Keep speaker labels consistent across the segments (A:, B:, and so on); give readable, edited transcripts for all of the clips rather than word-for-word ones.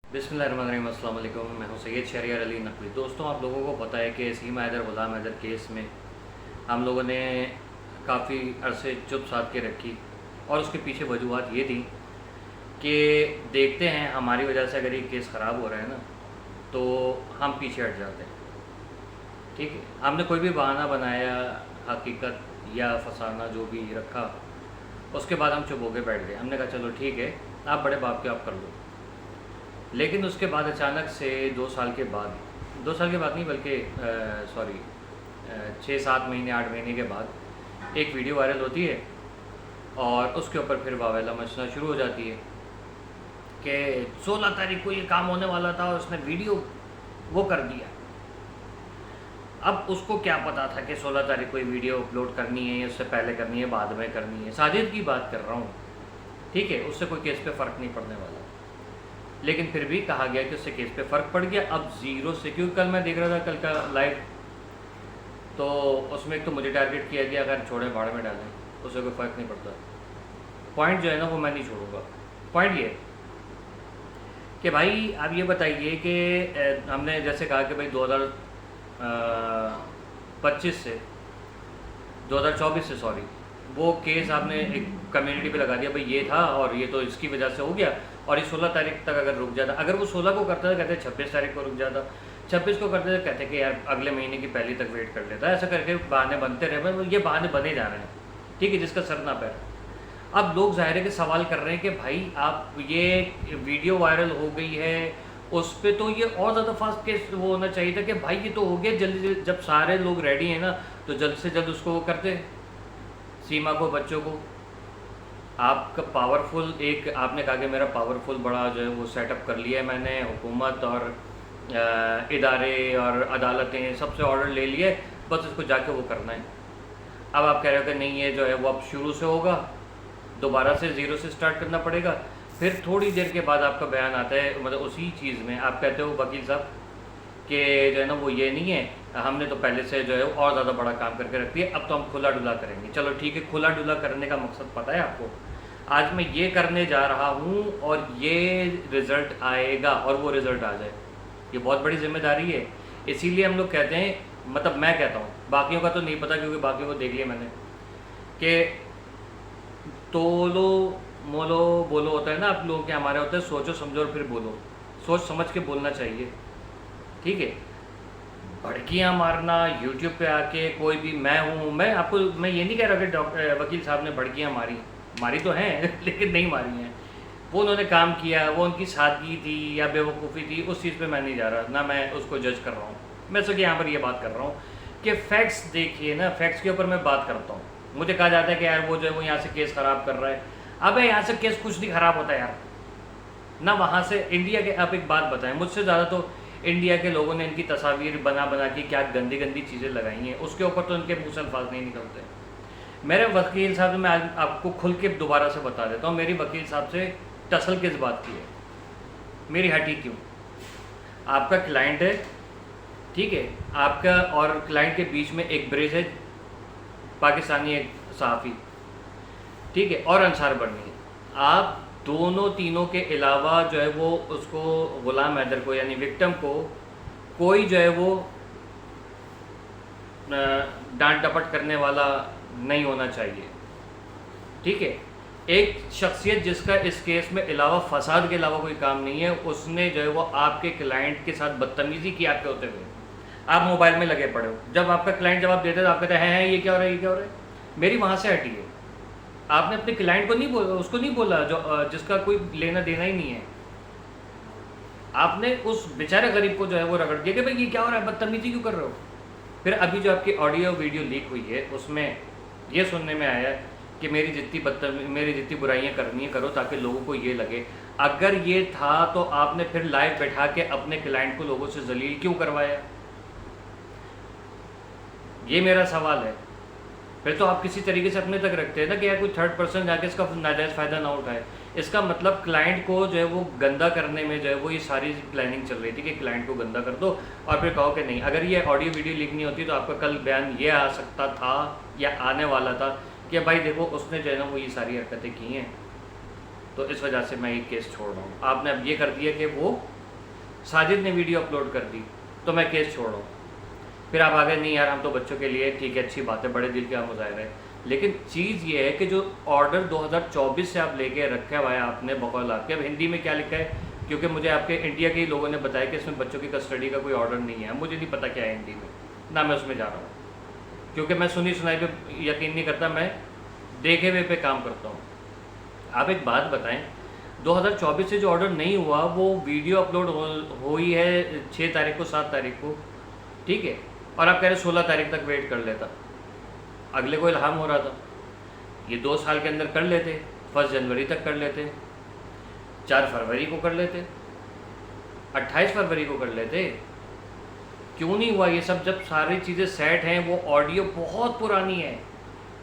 A: बिस्मिल्लाहिर्रहमानिर्रहीम, अस्सलाम वालेकुम। मैं हूं सैयद शहरियार अली नकवी। दोस्तों, आप लोगों को पता है कि सीमा हैदर ग़ुलाम हैदर केस में हम लोगों ने काफ़ी अरसे चुप साध के रखी और उसके पीछे वजूहत ये थी कि देखते हैं हमारी वजह से अगर ये केस ख़राब हो रहा है ना तो हम पीछे हट जाते हैं। ठीक है, हमने कोई भी बहाना बनाया, हकीकत या फसाना जो भी रखा, उसके बाद हम चुप होकर बैठ गए। हमने कहा चलो ठीक है, आप बड़े बाप के आप कर लो। लेकिन उसके बाद अचानक से 2 साल के बाद, 2 साल के बाद नहीं बल्कि 6-7 महीने 8 महीने के बाद एक वीडियो वायरल होती है और उसके ऊपर फिर वावेला मचना शुरू हो जाती है कि 16 तारीख को ये काम होने वाला था और उसने वीडियो वो कर दिया। अब उसको क्या पता था कि 16 तारीख को ये वीडियो अपलोड करनी है, उससे पहले करनी है, बाद में करनी है। साजिद की बात कर रहा हूँ, ठीक है, उससे कोई केस पे फ़र्क नहीं पड़ने वाला, लेकिन फिर भी कहा गया कि उससे केस पे फ़र्क पड़ गया। अब ज़ीरो से, क्योंकि कल मैं देख रहा था कल का लाइव, तो उसमें एक तो मुझे टारगेट किया गया, अगर छोड़ें भाड़ में डालें, उससे कोई फ़र्क नहीं पड़ता। पॉइंट जो है ना वो मैं नहीं छोड़ूंगा। पॉइंट ये कि भाई आप ये बताइए कि हमने जैसे कहा कि भाई 2025 से 2024 से सॉरी, वो केस आपने एक कम्युनिटी पे लगा दिया, भाई ये था और ये तो इसकी वजह से हो गया, और ये 16 तारीख तक अगर रुक जाता, अगर वो 16 को करता था कहते 26 तारीख को रुक जाता, 26 को करते थे कहते कि यार अगले महीने की पहली तक वेट कर लेता। ऐसा करके बहाने बनते रहे, भाई ये बहाने बने जा रहे हैं, ठीक है, जिसका सर ना पैर। अब लोग ज़ाहिर है कि सवाल कर रहे हैं कि भाई आप ये वीडियो वायरल हो गई है, उस पर तो ये और ज़्यादा फास्ट केस वो होना चाहिए था कि भाई ये तो हो गया जल्दी, जब सारे लोग रेडी हैं ना तो जल्द से जल्द उसको वो करते, सीमा को, बच्चों को। आपका पावरफुल एक, आपने कहा कि मेरा पावरफुल बड़ा जो है वो सेटअप कर लिया है मैंने, हुकूमत और इदारे और अदालतें सबसे ऑर्डर ले लिए, बस इसको जाके वो करना है। अब आप कह रहे हो कि नहीं ये जो है वो अब शुरू से होगा, दोबारा से ज़ीरो से स्टार्ट करना पड़ेगा। फिर थोड़ी देर के बाद आपका बयान आता है, मतलब उसी चीज़ में आप कहते हो वकील साहब कि जो है ना वो ये नहीं है, हमने तो पहले से जो है और ज़्यादा बड़ा काम करके रख दिया, अब तो हम खुला डुला करेंगे। चलो ठीक है, खुला डुला करने का मकसद पता है आपको, आज मैं ये करने जा रहा हूँ और ये रिज़ल्ट आएगा और वो रिज़ल्ट आ जाए, ये बहुत बड़ी जिम्मेदारी है। इसीलिए हम लोग कहते हैं, मतलब मैं कहता हूँ, बाकियों का तो नहीं पता क्योंकि बाकियों को देख लिया मैंने, कि तोलो मोलो बोलो होता है ना आप लोगों के, हमारे होता है सोचो समझो और फिर बोलो। सोच समझ के बोलना चाहिए, ठीक है। भड़कियाँ मारना यूट्यूब पे आके, कोई भी, मैं आपको मैं ये नहीं कह रहा कि डॉक्टर वकील साहब ने भड़कियाँ मारी तो हैं लेकिन नहीं मारी हैं, वो उन्होंने काम किया, वो उनकी सादगी थी या बेवकूफ़ी थी, उस चीज़ पे मैं नहीं जा रहा ना, मैं उसको जज कर रहा हूँ। मैं सिर्फ यहाँ पर ये बात कर रहा हूँ कि फैक्ट्स देखिए ना, फैक्ट्स के ऊपर मैं बात करता हूँ। मुझे कहा जाता है कि यार वो जो है वो यहाँ से केस ख़राब कर रहा है। अबे यहाँ से केस कुछ नहीं ख़राब होता यार, ना वहाँ से इंडिया के। आप एक बात बताएं, मुझसे ज़्यादा तो इंडिया के लोगों ने इनकी तस्वीर बना के क्या गंदी गंदी चीज़ें लगाई हैं, उसके ऊपर तो इनके मुँह से अल्फाज नहीं निकलते। मेरे वकील साहब, मैं आज आपको खुल के दोबारा से बता देता हूँ, मेरी वकील साहब से टसल किस बात की है, मेरी हटी क्यों। आपका क्लाइंट है, ठीक है, आपका और क्लाइंट के बीच में एक ब्रिज है, पाकिस्तानी एक सहाफ़ी, ठीक है, और अंसार बर्नी। आप दोनों तीनों के अलावा जो है वो उसको, ग़ुलाम हैदर को यानी विक्टिम को, कोई जो है वो डांट डपट करने वाला नहीं होना चाहिए, ठीक है। एक शख्सियत जिसका इस केस में अलावा फसाद के अलावा कोई काम नहीं है, उसने जो है वो आपके क्लाइंट के साथ बदतमीज़ी की आपके होते हुए। आप मोबाइल में लगे पड़े हो, जब आपका क्लाइंट जवाब देता है तो आप कहते हैं ये क्या हो रहा है, ये क्या हो रहा है। मेरी वहाँ से हटी है, आपने अपने क्लाइंट को नहीं बोला, उसको नहीं बोला जो जिसका कोई लेना देना ही नहीं है। आपने उस बेचारे गरीब को जो है वो रगड़ दिया कि भाई ये क्या हो रहा है, बदतमीजी क्यों कर रहे हो। फिर अभी जो आपकी ऑडियो वीडियो लीक हुई है उसमें ये सुनने में आया कि मेरी जितनी बुराइयां करनी है करो, ताकि लोगों को ये लगे। अगर ये था तो आपने फिर लाइव बैठा के अपने क्लाइंट को लोगों से जलील क्यों करवाया, ये मेरा सवाल है। फिर तो आप किसी तरीके से अपने तक रखते हैं ना कि यार कोई थर्ड पर्सन जाके इसका नाजायज़ फ़ायदा ना उठाए। इसका मतलब क्लाइंट को जो है वो गंदा करने में जो है वो ये सारी प्लानिंग चल रही थी कि क्लाइंट को गंदा कर दो और फिर कहो कि नहीं। अगर ये ऑडियो वीडियो लीक नहीं होती तो आपका कल बयान ये आ सकता था या आने वाला था कि भाई देखो उसने जो है ना वो ये सारी हरकतें की हैं, तो इस वजह से मैं ये केस छोड़ रहा हूँ। आपने अब ये कर दिया कि वो साजिद ने वीडियो अपलोड कर दी तो मैं केस छोड़ रहा हूँ। फिर आप आगे नहीं यार हम तो बच्चों के लिए ठीक है, अच्छी बात है, बड़े दिल के मुजाहरे हैं। लेकिन चीज़ ये है कि जो ऑर्डर 2024 से आप लेके रखे हुआ है आपने बकौल आपके, अब हिंदी में क्या लिखा है, क्योंकि मुझे आपके इंडिया के ही लोगों ने बताया कि इसमें बच्चों की कस्टडी का कोई ऑर्डर नहीं है, मुझे नहीं पता क्या है हिंदी में, ना मैं उसमें जा रहा हूँ, क्योंकि मैं सुनी सुनाई पे यकीन नहीं करता, मैं देखे हुए पे काम करता हूँ। आप एक बात बताएं, 2024 से जो ऑर्डर नहीं हुआ वो वीडियो अपलोड हुई है 6 तारीख को, 7 तारीख को, ठीक है, और आप कह रहे 16 तारीख तक वेट कर लेता, अगले को इल्हाम हो रहा था, ये 2 साल के अंदर कर लेते, 1 जनवरी तक कर लेते, 4 फरवरी को कर लेते, 28 फरवरी को कर लेते, क्यों नहीं हुआ ये सब? जब सारी चीज़ें सेट हैं, वो ऑडियो बहुत पुरानी है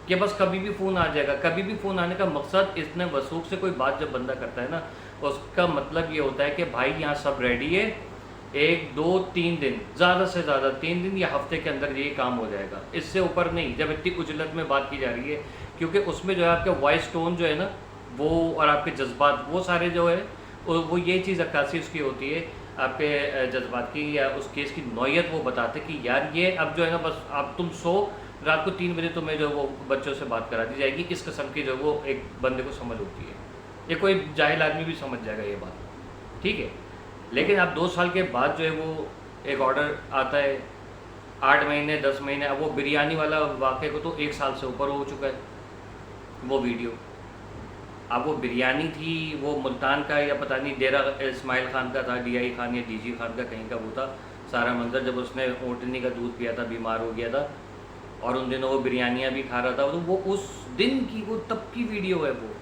A: कि बस कभी भी फ़ोन आ जाएगा। कभी भी फ़ोन आने का मकसद, इतने वसूख से कोई बात जब बंदा करता है ना, उसका मतलब ये होता है कि भाई यहाँ सब रेडी है, 1 2 3 दिन, ज़्यादा से ज़्यादा 3 दिन या हफ्ते के अंदर ये काम हो जाएगा, इससे ऊपर नहीं। जब इतनी उजलत में बात की जा रही है, क्योंकि उसमें जो है आपका वॉइस टोन जो है ना वो, और आपके जज्बात, वो सारे जो है वो ये चीज़ अक्कासी उसकी होती है आपके जज्बात की या उस केस की नौयत, वो बताते कि यार ये अब जो है ना बस अब तुम सो, रात को 3 बजे तुम्हें जो वो बच्चों से बात करा दी जाएगी, इस किस्म की जो वो एक बंदे को समझ होती है, ये कोई जाहिल आदमी भी समझ जाएगा ये बात, ठीक है। लेकिन अब 2 साल के बाद जो है वो एक ऑर्डर आता है, 8 महीने 10 महीने, अब वो बिरयानी वाला वाक़े को तो 1 साल से ऊपर हो चुका है वो वीडियो। अब वो बिरयानी थी, वो मुल्तान का या पता नहीं डेरा इस्माइल खान का था, DI खान या DG खान का कहीं का वो था सारा मंजर, जब उसने ऊँटनी का दूध पिया था, बीमार हो गया था, और उन दिनों वो बिरयानियाँ भी खा रहा था, तो वो उस दिन की, वो तब की वीडियो है, वो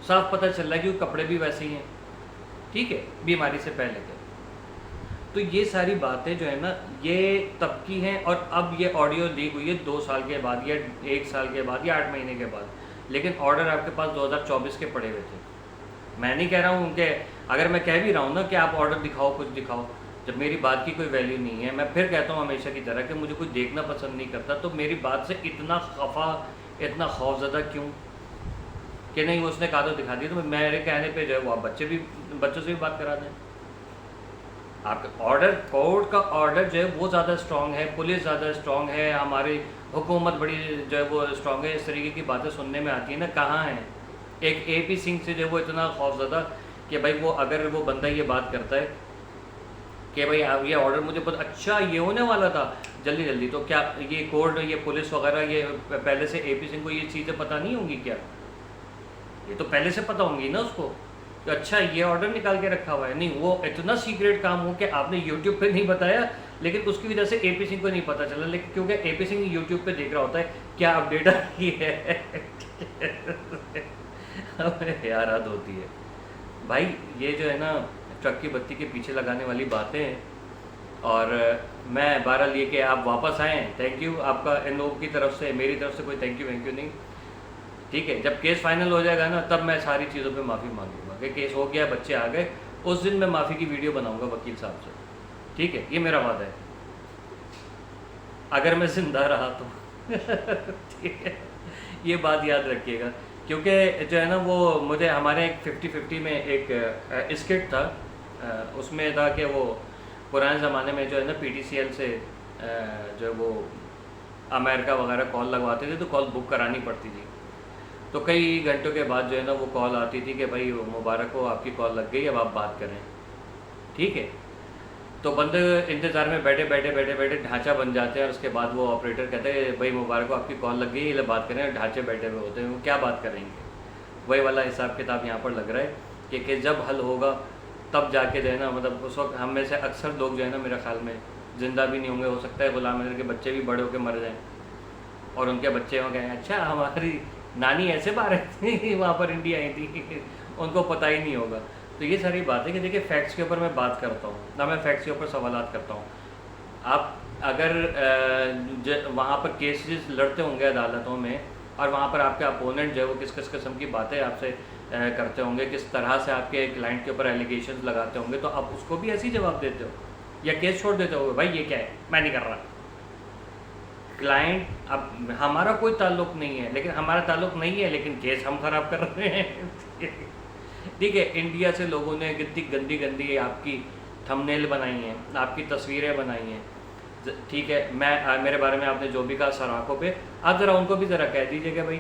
A: साफ पता चल रहा है कि वो कपड़े भी वैसे ही हैं, ठीक है, बीमारी से पहले के। तो ये सारी बातें जो है ना ये तब की हैं, और अब ये ऑडियो लीक हुई है 2 साल के बाद या 1 साल के बाद या 8 महीने के बाद, लेकिन ऑर्डर आपके पास 2024 के पड़े हुए थे। मैं नहीं कह रहा हूँ कि, अगर मैं कह भी रहा हूँ ना कि आप ऑर्डर दिखाओ, कुछ दिखाओ, जब मेरी बात की कोई वैल्यू नहीं है, मैं फिर कहता हूँ हमेशा की तरह कि मुझे कुछ देखना पसंद नहीं करता, तो मेरी बात से इतना खफा, इतना खौफजदा क्यों कि नहीं उसने कहा तो दिखा दिया, तो मेरे कहने पे जो है वो आप बच्चों से भी बात करा दें। आपका ऑर्डर, कोर्ट का ऑर्डर जो है वो ज़्यादा स्ट्रॉन्ग है, पुलिस ज़्यादा स्ट्रॉन्ग है, हमारी हुकूमत बड़ी जो है वो स्ट्रॉन्ग है, इस तरीके की बातें सुनने में आती है ना, कहाँ है एक AP सिंह से जो है वो इतना खौफजदा कि भाई वो, अगर वो बंदा ये बात करता है कि भाई आप ये ऑर्डर मुझे पता, अच्छा ये होने वाला था जल्दी जल्दी, तो क्या ये कोर्ट, ये पुलिस वगैरह, ये पहले से AP सिंह को ये चीज़ें पता नहीं होंगी क्या? ये तो पहले से पता होंगी ना उसको, तो अच्छा ये ऑर्डर निकाल के रखा हुआ है। नहीं, वो इतना सीक्रेट काम हो कि आपने यूट्यूब पे नहीं बताया, लेकिन उसकी वजह से AP सिंह को नहीं पता चला, लेकिन क्योंकि AP सिंह यूट्यूब पे देख रहा होता है क्या अपडेट आ रही है। यार हद होती है भाई, ये जो है ना ट्रक की बत्ती के पीछे लगाने वाली बातें हैं। और मैं बहरहाल ये कि आप वापस आएँ, थैंक यू आपका, इन लोगों की तरफ से, मेरी तरफ से कोई थैंक यू नहीं, ठीक है। जब केस फाइनल हो जाएगा ना, तब मैं सारी चीज़ों पे माफ़ी मांगूंगा कि केस हो गया, बच्चे आ गए, उस दिन मैं माफ़ी की वीडियो बनाऊंगा वकील साहब से, ठीक है, ये मेरा वादा है, अगर मैं जिंदा रहा तो। ठीक है, ये बात याद रखिएगा, क्योंकि जो है ना वो मुझे, हमारे एक 50-50 में एक स्किट था, उसमें था कि वो पुराने ज़माने में जो है ना PTCL से जो है वो अमेरिका वगैरह कॉल लगवाते थे, तो कॉल बुक करानी पड़ती थी, तो कई घंटों के बाद जो है ना वो कॉल आती थी कि भाई मुबारक हो, आपकी कॉल लग गई, अब आप बात करें, ठीक है। तो बंदे इंतज़ार में बैठे बैठे ढांचा बन जाते हैं, और उसके बाद वो ऑपरेटर कहते हैं भाई मुबारक हो, आपकी कॉल लग गई, ये बात करें, ढांचे बैठे हुए होते हैं, वो क्या बात करेंगे। वही वाला हिसाब किताब यहाँ पर लग रहा है कि जब हल होगा तब जाके जो है ना, मतलब उस वक्त हम में से अक्सर लोग जो है ना मेरे ख्याल में ज़िंदा भी नहीं होंगे, हो सकता है गुलाम अहमद के बच्चे भी बड़े होकर मर जाएँ, और उनके बच्चे हो गए अच्छा हमारी नानी ऐसे बाहर थी, वहाँ पर इंडिया आई थी, उनको पता ही नहीं होगा। तो ये सारी बातें कि देखिए फैक्ट्स के ऊपर मैं बात करता हूँ ना, मैं फैक्ट्स के ऊपर सवालात करता हूँ। आप अगर वहाँ पर केसेस लड़ते होंगे अदालतों में, और वहाँ पर आपके अपोनेंट जो है वो किस किस किस्म की बातें आपसे करते होंगे, किस तरह से आपके क्लाइंट के ऊपर एलिगेशंस लगाते होंगे, तो आप उसको भी ऐसे ही जवाब देते हो या केस छोड़ देते हो, भाई ये क्या है, मैं नहीं कर रहा। क्लाइंट, अब हमारा कोई ताल्लुक नहीं है, लेकिन हमारा ताल्लुक नहीं है, लेकिन केस हम ख़राब कर रहे हैं। ठीक है, इंडिया से लोगों ने कितनी गंदी गंदी आपकी थंबनेल बनाई हैं, आपकी तस्वीरें बनाई हैं, ठीक है, मैं मेरे बारे में आपने जो भी कहा सराखों पे, आप ज़रा उनको भी ज़रा कह दीजिएगा भाई।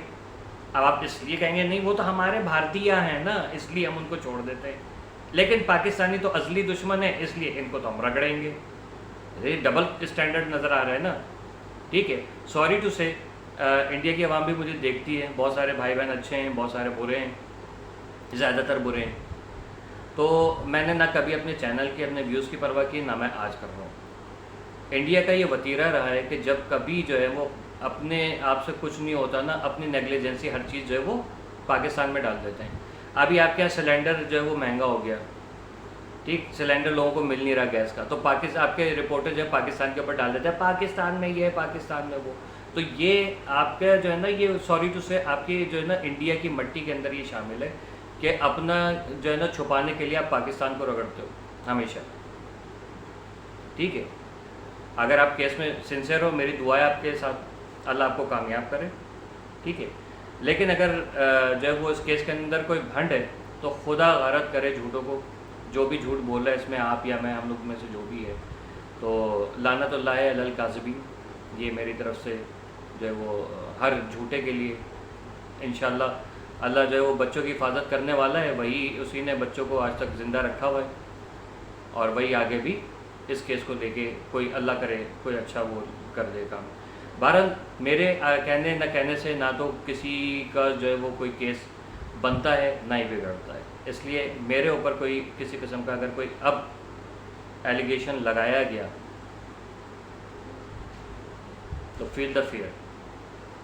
A: अब आप इसलिए कहेंगे नहीं वो तो हमारे भारतीय हैं ना इसलिए हम उनको छोड़ देते हैं, लेकिन पाकिस्तानी तो असली दुश्मन है इसलिए इनको तो हम रगड़ेंगे। ये डबल स्टैंडर्ड नज़र आ रहा है ना। ठीक है, सॉरी टू से इंडिया की आवाम भी मुझे देखती है, बहुत सारे भाई बहन अच्छे हैं, बहुत सारे बुरे हैं, ज़्यादातर बुरे हैं। तो मैंने ना कभी अपने चैनल के अपने व्यूज़ की परवाह की, ना मैं आज कर रहा हूँ। इंडिया का ये वतीरा रहा है कि जब कभी जो है वो अपने आप से कुछ नहीं होता ना, अपनी नेग्लिजेंसी हर चीज़ जो है वो पाकिस्तान में डाल देते हैं। अभी आपके यहाँ सिलेंडर जो है वो महंगा हो गया, ठीक, सिलेंडर लोगों को मिल नहीं रहा गैस का, तो पाकिस्तान आपके रिपोर्टर जो है पाकिस्तान के ऊपर डाल देते हैं, पाकिस्तान में ये, पाकिस्तान में वो। तो ये आपका जो है ना, ये सॉरी टू से आपकी जो है ना इंडिया की मट्टी के अंदर ये शामिल है कि अपना जो है ना छुपाने के लिए आप पाकिस्तान को रगड़ते हो हमेशा। ठीक है, अगर आप केस में सिंसियर हो, मेरी दुआ है आपके साथ, अल्लाह आपको कामयाब करे। ठीक है, लेकिन अगर जो है वो इस केस के अंदर कोई भंड है तो खुदा गारत करे झूठों को, जो भी झूठ बोल रहा है इसमें आप या मैं, हम लोग में से जो भी है, तो लानतुल्लाह अलल काज़िबीन, ये मेरी तरफ से जो है वो हर झूठे के लिए। इंशाल्लाह अल्लाह जो है वो बच्चों की हिफाजत करने वाला है, वही उसी ने बच्चों को आज तक ज़िंदा रखा हुआ है और वही आगे भी इस केस को लेके कोई अल्लाह करे कोई अच्छा वो कर दे काम। बहरहाल मेरे कहने न कहने से ना तो किसी का जो है वो कोई केस बनता है ना ही बिगड़ता है, इसलिए मेरे ऊपर कोई किसी किस्म का अगर कोई अब एलिगेशन लगाया गया तो फील द फियर।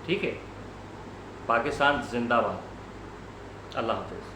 A: ठीक है, पाकिस्तान जिंदाबाद। अल्लाह हाफ़िज़।